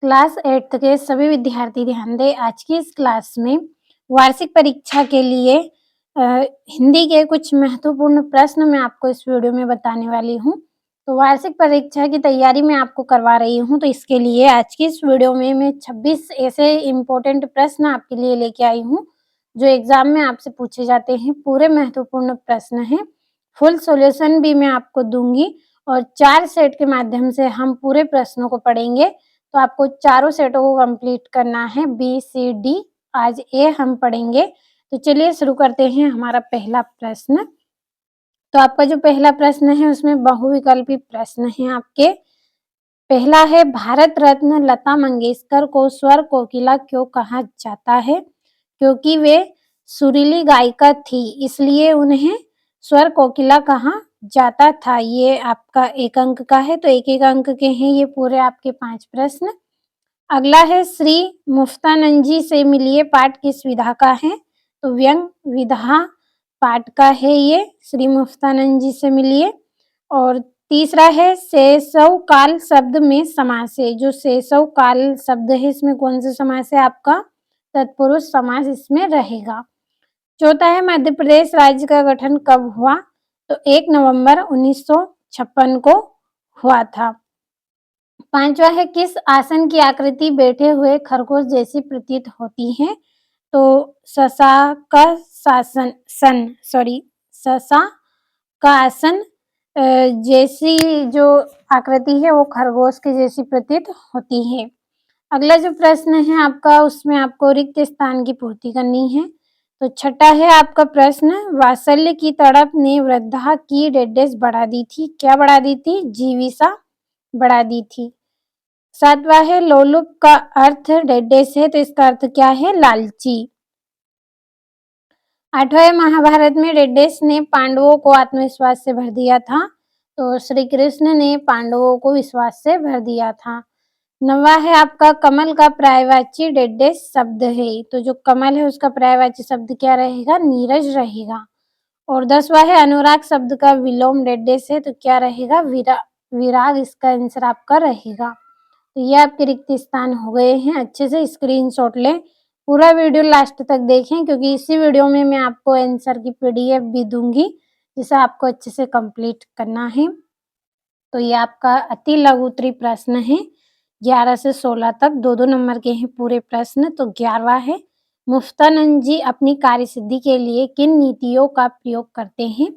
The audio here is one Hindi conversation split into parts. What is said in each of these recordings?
क्लास 8th के सभी विद्यार्थी ध्यान दें। आज की इस क्लास में वार्षिक परीक्षा के लिए हिंदी के कुछ महत्वपूर्ण प्रश्न मैं आपको इस वीडियो में बताने वाली हूँ। तो वार्षिक परीक्षा की तैयारी मैं आपको करवा रही हूँ, तो इसके लिए आज की इस वीडियो में मैं 26 ऐसे इम्पोर्टेंट प्रश्न आपके लिए लेके आई हूँ, जो एग्जाम में आपसे पूछे जाते हैं। पूरे महत्वपूर्ण प्रश्न हैं, फुल सॉल्यूशन भी मैं आपको दूंगी और 4 सेट के माध्यम से हम पूरे प्रश्नों को पढ़ेंगे। तो आपको चारों सेटों को कंप्लीट करना है, बी, सी, डी। आज ए हम पढ़ेंगे। तो चलिए शुरू करते हैं हमारा पहला प्रश्न। तो आपका जो पहला प्रश्न है उसमें बहुविकल्पी प्रश्न है आपके। पहला है, भारत रत्न लता मंगेशकर को स्वर कोकिला क्यों कहा जाता है? क्योंकि वे सुरीली गायिका थी, इसलिए उन्हें स्वर कोकिला कहा जाता था। ये आपका 1 अंक का है, तो 1-1 अंक के हैं ये पूरे आपके 5 प्रश्न। अगला है, श्री मुफ्तानंद जी से मिलिए पाठ किस विधा का है? तो व्यंग विधा पाठ का है ये, श्री मुफ्तानंद जी से मिलिए। और तीसरा है, सेसव काल शब्द में समास है। जो सेसव काल शब्द है इसमें कौन सा समास है? आपका तत्पुरुष समास इसमें रहेगा। चौथा है, मध्य प्रदेश राज्य का गठन कब हुआ? तो 1 नवंबर 1956 को हुआ था। पांचवा है, किस आसन की आकृति बैठे हुए खरगोश जैसी प्रतीत होती है? तो ससा का आसन जैसी जो आकृति है वो खरगोश की जैसी प्रतीत होती है। अगला जो प्रश्न है आपका, उसमें आपको रिक्त स्थान की पूर्ति करनी है। तो छठा है आपका प्रश्न, वात्सल्य की तड़प ने वृद्धा की डेडेस बढ़ा दी थी। क्या बढ़ा दी थी? जीविका बढ़ा दी थी। सातवां है, लोलुप का अर्थ डेडेस है, तो इसका अर्थ क्या है? लालची। आठवां है, महाभारत में डेडेस ने पांडवों को आत्मविश्वास से भर दिया था। तो श्री कृष्ण ने पांडवों को विश्वास से भर दिया था। नवा है आपका, कमल का पर्यायवाची डेडेस शब्द है। तो जो कमल है उसका पर्यायवाची शब्द क्या रहेगा? नीरज रहेगा। और 10वां है, अनुराग शब्द का विलोम डेडेस है, तो क्या रहेगा? विराग इसका आंसर आपका रहेगा। तो ये आपके रिक्त स्थान हो गए हैं। अच्छे से स्क्रीनशॉट लें, पूरा वीडियो लास्ट तक देखें, क्योंकि इसी वीडियो में मैं आपको आंसर की पीडीएफ भी दूंगी, जिसे आपको अच्छे से कंप्लीट करना है। तो ये आपका अति लघु उत्तरीय प्रश्न है, 11 से 16 तक 2-2 नंबर के हैं पूरे प्रश्न। तो 11वां है, मुफ्तानंद जी अपनी कार्यसिद्धि के लिए किन नीतियों का प्रयोग करते हैं?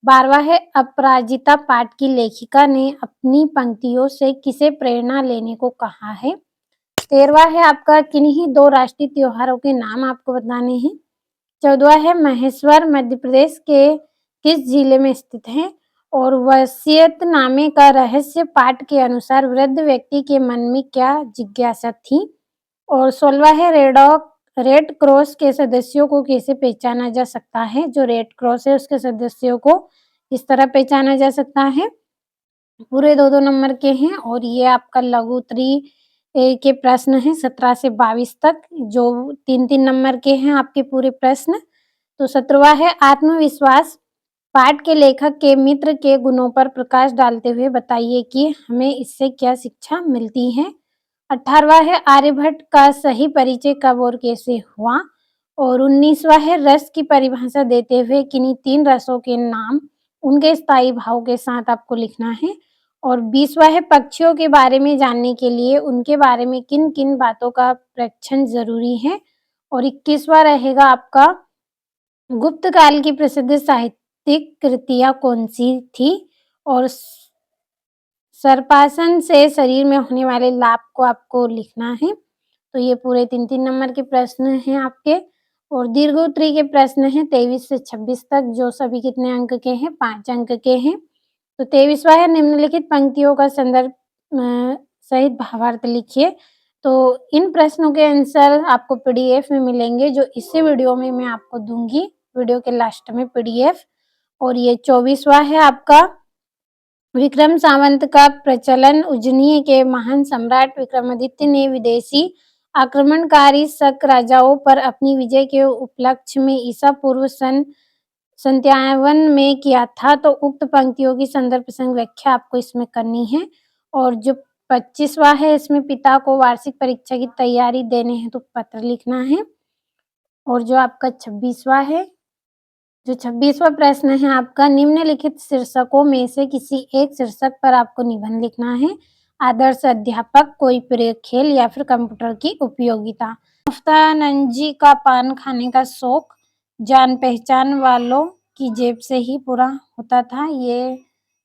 12वां है, अपराजिता पाठ की लेखिका ने अपनी पंक्तियों से किसे प्रेरणा लेने को कहा है? 13वां है आपका, किन्हीं 2 राष्ट्रीय त्योहारों के नाम आपको बताने हैं। 14वां है, महेश्वर मध्य प्रदेश के किस जिले में स्थित है? और वसीयतनामे का रहस्य पाठ के अनुसार वृद्ध व्यक्ति के मन में क्या जिज्ञासा थी? और 16वां है, रेड क्रॉस के सदस्यों को कैसे पहचाना जा सकता है? जो रेड क्रॉस है उसके सदस्यों को किस तरह पहचाना जा सकता है? पूरे 2-2 नंबर के हैं। और ये आपका लघु उत्तरीय के प्रश्न हैं 17 से 22 तक, जो 3-3 नंबर के हैं आपके पूरे प्रश्न। तो 17वां है, आत्मविश्वास पाठ के लेखक के मित्र के गुणों पर प्रकाश डालते हुए बताइए कि हमें इससे क्या शिक्षा मिलती है। 18वां है, आर्यभट्ट का सही परिचय कब और कैसे हुआ? और 19वां है, रस की परिभाषा देते हुए किन्हीं 3 रसों के नाम उनके स्थायी भाव के साथ आपको लिखना है। और 20वां है, पक्षियों के बारे में जानने के लिए उनके बारे में किन किन बातों का प्रेक्षण जरूरी है। और 21वां रहेगा आपका, गुप्त काल की प्रसिद्ध साहित्यिक कृतियां कौन सी थी? और सर्पासन से शरीर में होने वाले लाभ को आपको लिखना है। तो ये पूरे 3-3 नंबर के प्रश्न हैं आपके। और दीर्घ उत्तरीय के प्रश्न हैं 23 से 26 तक, जो सभी कितने अंक के हैं? 5 अंक के हैं। तो 23वां है, निम्नलिखित पंक्तियों का संदर्भ सहित भावार्थ लिखिए। तो इन प्रश्नों के आंसर आपको पीडीएफ में मिलेंगे, जो इसी वीडियो में मैं आपको दूंगी, वीडियो के लास्ट में पीडीएफ। और ये 24वां है आपका, विक्रम सावंत का प्रचलन उज्जैन के महान सम्राट विक्रमादित्य ने विदेशी आक्रमणकारी शक राजाओं पर अपनी विजय के उपलक्ष्य में ईसा पूर्व सन 57 में किया था। तो उक्त पंक्तियों की संदर्भ प्रसंग व्याख्या आपको इसमें करनी है। और जो 25वां है, इसमें पिता को वार्षिक परीक्षा की तैयारी देने हेतु पत्र लिखना है। और जो आपका 26वां है, जो 26वां प्रश्न है आपका, निम्नलिखित शीर्षकों में से किसी एक शीर्षक पर आपको निबंध लिखना है। आदर्श अध्यापक, कोई प्रिय खेल या फिर कंप्यूटर की उपयोगिता। मुफ्तानंद जी का पान खाने का शौक जान पहचान वालों की जेब से ही पूरा होता था। ये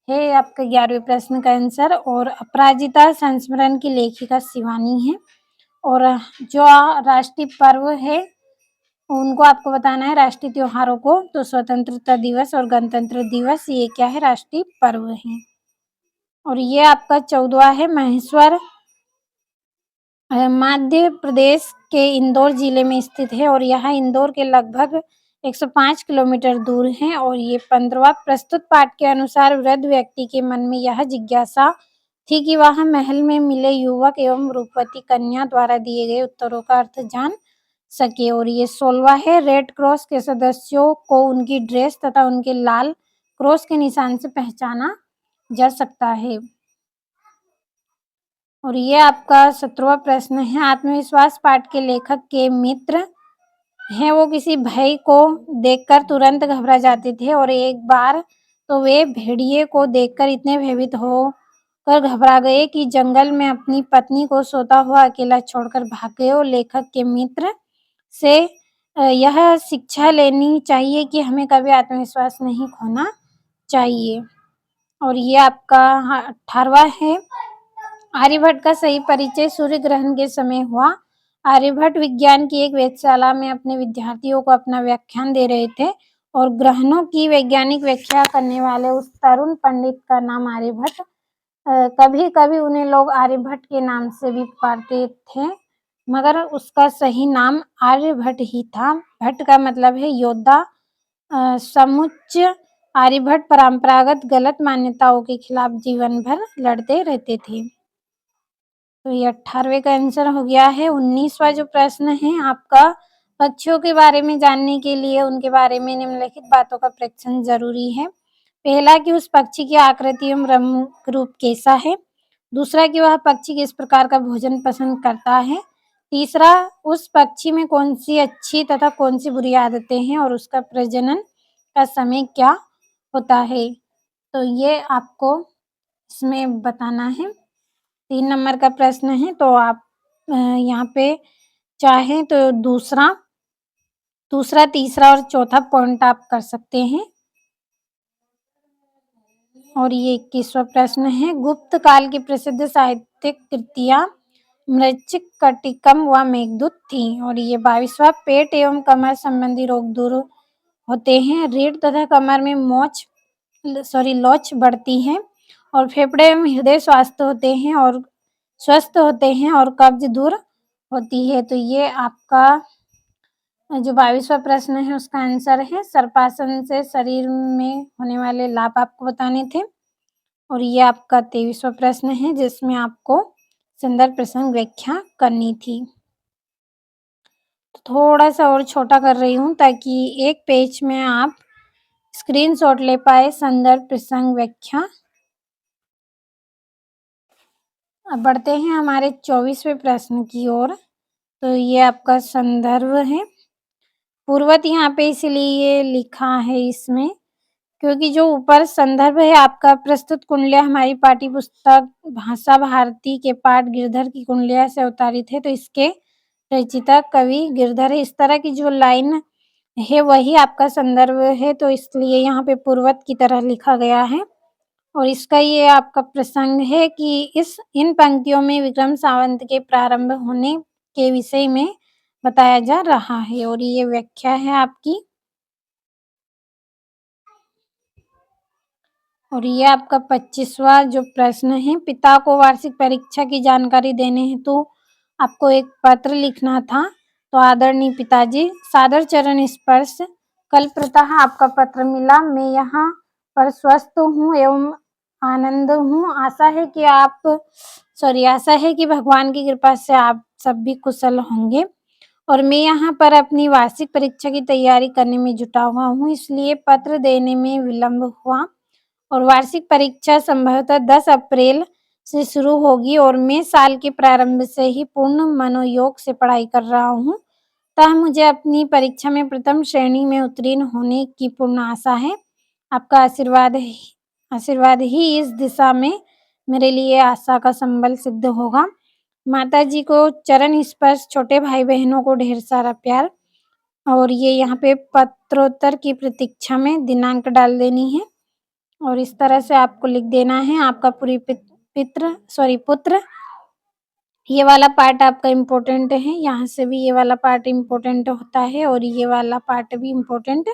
है आपका 11वें प्रश्न का आंसर। और अपराजिता संस्मरण की लेखिका शिवानी है। और जो राष्ट्रीय पर्व है उनको आपको बताना है, राष्ट्रीय त्योहारों को। तो स्वतंत्रता दिवस और गणतंत्र दिवस, ये क्या है, राष्ट्रीय पर्व है। और ये आपका 14वां है, महेश्वर मध्य प्रदेश के इंदौर जिले में स्थित है और यह इंदौर के लगभग 105 किलोमीटर दूर है। और ये 15वां, प्रस्तुत पाठ के अनुसार वृद्ध व्यक्ति के मन में यह जिज्ञासा थी कि वह महल में मिले युवक एवं रूपवती कन्या द्वारा दिए गए उत्तरों का अर्थ जान सके। और ये 16वां है, रेड क्रॉस के सदस्यों को उनकी ड्रेस तथा उनके लाल क्रॉस के निशान से पहचाना जा सकता है। और ये आपका 17वां प्रश्न है, आत्मविश्वास पाठ के लेखक के मित्र हैं, वो किसी भय को देखकर तुरंत घबरा जाते थे। और एक बार तो वे भेड़िए को देखकर इतने भयभीत होकर घबरा गए कि जंगल में अपनी पत्नी को सोता हुआ अकेला छोड़कर भाग गए। और लेखक के मित्र से यह शिक्षा लेनी चाहिए कि हमें कभी आत्मविश्वास नहीं खोना चाहिए। और ये आपका 18वां है, आर्यभट्ट का सही परिचय सूर्य ग्रहण के समय हुआ। आर्यभट्ट विज्ञान की एक वेधशाला में अपने विद्यार्थियों को अपना व्याख्यान दे रहे थे और ग्रहणों की वैज्ञानिक व्याख्या करने वाले उस तरुण पंडित का नाम आर्यभट्ट। कभी कभी उन्हें लोग आर्यभट्ट के नाम से भी पुकारते थे, मगर उसका सही नाम आर्यभट्ट ही था। भट्ट का मतलब है योद्धा। समुच्च आर्यभट्ट परंपरागत गलत मान्यताओं के खिलाफ जीवन भर लड़ते रहते थे। तो ये 18वें का आंसर हो गया है। 19वां जो प्रश्न है आपका, पक्षियों के बारे में जानने के लिए उनके बारे में निम्नलिखित बातों का परीक्षण जरूरी है। पहला, कि उस पक्षी की आकृति एवं रंग रूप कैसा है। दूसरा, कि वह पक्षी किस प्रकार का भोजन पसंद करता है। तीसरा, उस पक्षी में कौन सी अच्छी तथा कौन सी बुरी आदतें हैं और उसका प्रजनन का समय क्या होता है। तो ये आपको इसमें बताना है। 3 नंबर का प्रश्न है, तो आप यहाँ पे चाहें तो दूसरा, तीसरा और चौथा पॉइंट आप कर सकते हैं। और ये 21वां प्रश्न है, गुप्त काल की प्रसिद्ध साहित्यिक कृतियां मृच्छकटिकम व मेघदूत थी। और ये 22वां, पेट एवं कमर संबंधी रोग दूर होते हैं, रीढ़ तथा कमर में लोच बढ़ती है और फेफड़े एवं हृदय स्वस्थ होते हैं और कब्ज दूर होती है। तो ये आपका जो 22वां प्रश्न है उसका आंसर है। सर्पासन से शरीर में होने वाले लाभ आपको बताने थे। और ये आपका 23वां प्रश्न है जिसमें आपको संदर्भ प्रसंग व्याख्या करनी थी। तो थोड़ा सा और छोटा कर रही हूँ ताकि एक पेज में आप स्क्रीनशॉट ले पाए संदर्भ प्रसंग व्याख्या। अब बढ़ते हैं हमारे 24वें प्रश्न की ओर। तो ये आपका संदर्भ है। पूर्वत यहाँ पे इसलिए लिखा है इसमें क्योंकि जो ऊपर संदर्भ है आपका, प्रस्तुत कुंडलियाँ हमारी पाठ्य पुस्तक भाषा भारती के पाठ गिरधर की कुंडलियाँ से अवतारित है। तो इसके रचयिता कवि गिरधर है। इस तरह की जो लाइन है वही आपका संदर्भ है, तो इसलिए यहाँ पे पूर्वत की तरह लिखा गया है। और इसका ये आपका प्रसंग है कि इन पंक्तियों में विक्रम सावंत के प्रारंभ होने के विषय में बताया जा रहा है। और ये व्याख्या है आपकी। और ये आपका 25वां जो प्रश्न है, पिता को वार्षिक परीक्षा की जानकारी देने हेतु आपको एक पत्र लिखना था। तो आदरणीय पिताजी, सादर चरण स्पर्श, कल प्रातः आपका पत्र मिला। मैं यहाँ पर स्वस्थ हूँ एवं आनंद हूँ। आशा है कि भगवान की कृपा से आप सब भी कुशल होंगे। और मैं यहाँ पर अपनी वार्षिक परीक्षा की तैयारी करने में जुटा हुआ हूँ, इसलिए पत्र देने में विलंब हुआ। और वार्षिक परीक्षा संभवतः 10 अप्रैल से शुरू होगी और मैं साल के प्रारंभ से ही पूर्ण मनोयोग से पढ़ाई कर रहा हूँ। अतः मुझे अपनी परीक्षा में प्रथम श्रेणी में उत्तीर्ण होने की पूर्ण आशा है। आपका आशीर्वाद ही इस दिशा में मेरे लिए आशा का संबल सिद्ध होगा। माताजी को चरण स्पर्श, छोटे भाई-बहनों को ढेर सारा प्यार और ये यहाँ पे पत्रोत्तर की प्रतीक्षा में दिनांक डाल देनी है और इस तरह से आपको लिख देना है आपका पुत्र। ये वाला पार्ट आपका इम्पोर्टेंट है, यहाँ से भी ये वाला पार्ट इम्पोर्टेंट होता है और ये वाला पार्ट भी इम्पोर्टेंट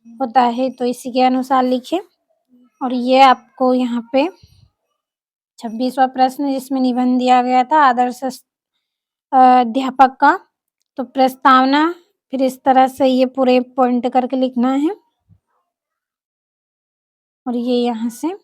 होता है, तो इसी के अनुसार लिखें। और ये आपको यहाँ पे 26वां प्रश्न जिसमें निबंध दिया गया था आदर्श अध्यापक का, तो प्रस्तावना फिर इस तरह से ये पूरे पॉइंट करके लिखना है और ये यहाँ से